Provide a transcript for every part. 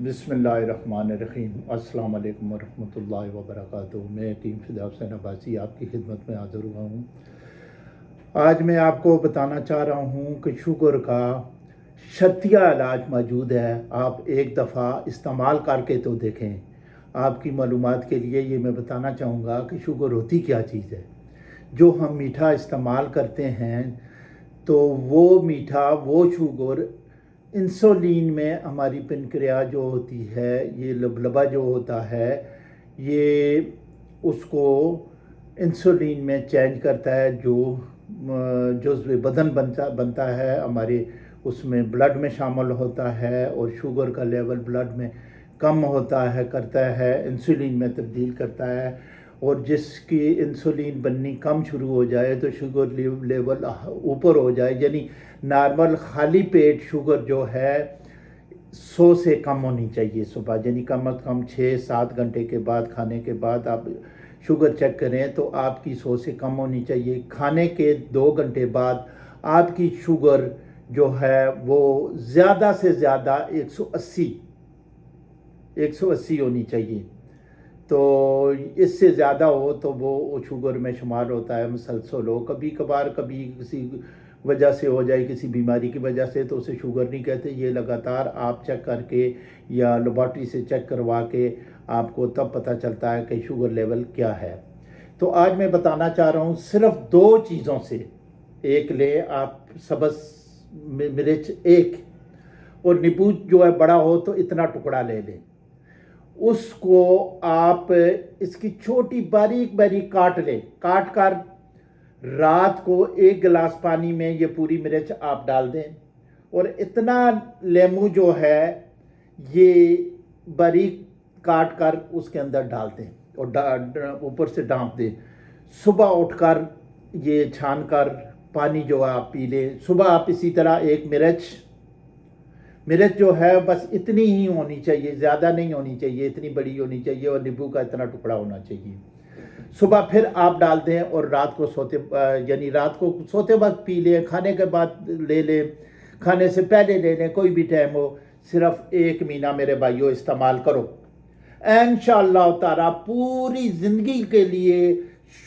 बिस्मिल्लाहिर्रहमानिर्रहीम। अस्सलाम वालेकुम वरहमतुल्लाहि वबरकातुहू। मैं टीम फिदा हुसैन अब्बासी आपकी खिदमत में हाज़िर हुआ हूँ। आज मैं आपको बताना चाह रहा हूँ कि शुगर का शर्तिया इलाज मौजूद है। आप एक दफ़ा इस्तेमाल करके तो देखें। आपकी मालूमात के लिए ये मैं बताना चाहूँगा कि शुगर होती क्या चीज़ है। जो हम मीठा इस्तेमाल करते हैं तो वो मीठा वो शुगर इंसुलिन में हमारी पेनक्रिया जो होती है, ये लबलबा जो होता है, ये उसको इंसुलिन में चेंज करता है। जो बदन बनता है हमारे, उसमें ब्लड में शामिल होता है और शुगर का लेवल ब्लड में कम होता है, करता है, इंसुलिन में तब्दील करता है। और जिसकी इंसुलिन बननी कम शुरू हो जाए तो शुगर लेवल ऊपर हो जाए, यानी नॉर्मल खाली पेट शुगर जो है 100 से कम होनी चाहिए सुबह, यानी कम अज़ कम 6-7 घंटे के बाद, खाने के बाद आप शुगर चेक करें तो आपकी 100 से कम होनी चाहिए। खाने के 2 घंटे बाद आपकी शुगर जो है वो ज़्यादा से ज़्यादा 180 होनी चाहिए। तो इससे ज़्यादा हो तो वो शुगर में शुमार होता है मुसलसल हो। कभी कभार कभी किसी वजह से हो जाए, किसी बीमारी की वजह से, तो उसे शुगर नहीं कहते। ये लगातार आप चेक करके या लेबॉर्ट्री से चेक करवा के आपको तब पता चलता है कि शुगर लेवल क्या है। तो आज मैं बताना चाह रहा हूँ सिर्फ 2 चीज़ों से। एक ले आप सब्ज़ मिर्च एक, और नींबू जो है बड़ा हो तो इतना टुकड़ा ले लें। उसको आप इसकी छोटी बारीक बारीक काट लें। काट कर रात को 1 गिलास पानी में ये पूरी मिर्च आप डाल दें, और इतना लेमू जो है ये बारीक काट कर उसके अंदर डाल दें और ऊपर से ढाँप दें। सुबह उठकर ये छान कर पानी जो है आप पी लें। सुबह आप इसी तरह एक मिर्च जो है बस इतनी ही होनी चाहिए, ज़्यादा नहीं होनी चाहिए, इतनी बड़ी होनी चाहिए, और नींबू का इतना टुकड़ा होना चाहिए। सुबह फिर आप डाल दें और रात को सोते वक्त पी लें, खाने के बाद ले लें, खाने से पहले ले लें, कोई भी टाइम हो। सिर्फ 1 महीना मेरे भाइयों इस्तेमाल करो, इंशाअल्लाह ताला पूरी ज़िंदगी के लिए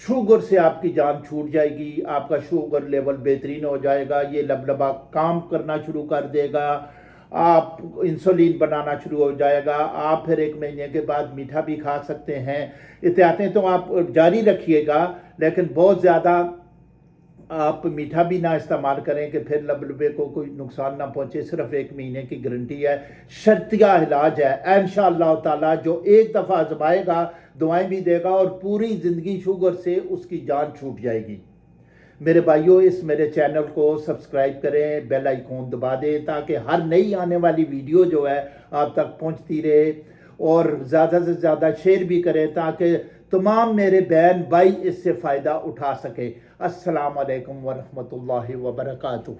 शुगर से आपकी जान छूट जाएगी। आपका शुगर लेवल बेहतरीन हो जाएगा, ये लबलबा काम करना शुरू कर देगा, आप इंसुलिन बनाना शुरू हो जाएगा। आप फिर 1 महीने के बाद मीठा भी खा सकते हैं। एहतियातें तो आप जारी रखिएगा, लेकिन बहुत ज़्यादा आप मीठा भी ना इस्तेमाल करें कि फिर लबलबे को कोई नुकसान ना पहुंचे। सिर्फ 1 महीने की गारंटी है, शर्तिया इलाज है। इंशाअल्लाह ताला जो एक दफ़ा आजमाएगा दुआएं भी देगा और पूरी ज़िंदगी शुगर से उसकी जान छूट जाएगी। मेरे भाइयों, इस मेरे चैनल को सब्सक्राइब करें, बेल आइकॉन दबा दें ताकि हर नई आने वाली वीडियो जो है आप तक पहुंचती रहे, और ज़्यादा से ज़्यादा शेयर भी करें ताकि तमाम मेरे बहन भाई इससे फ़ायदा उठा सकें। अस्सलाम वालेकुम वरहमतुल्लाहि वबरकातुहू।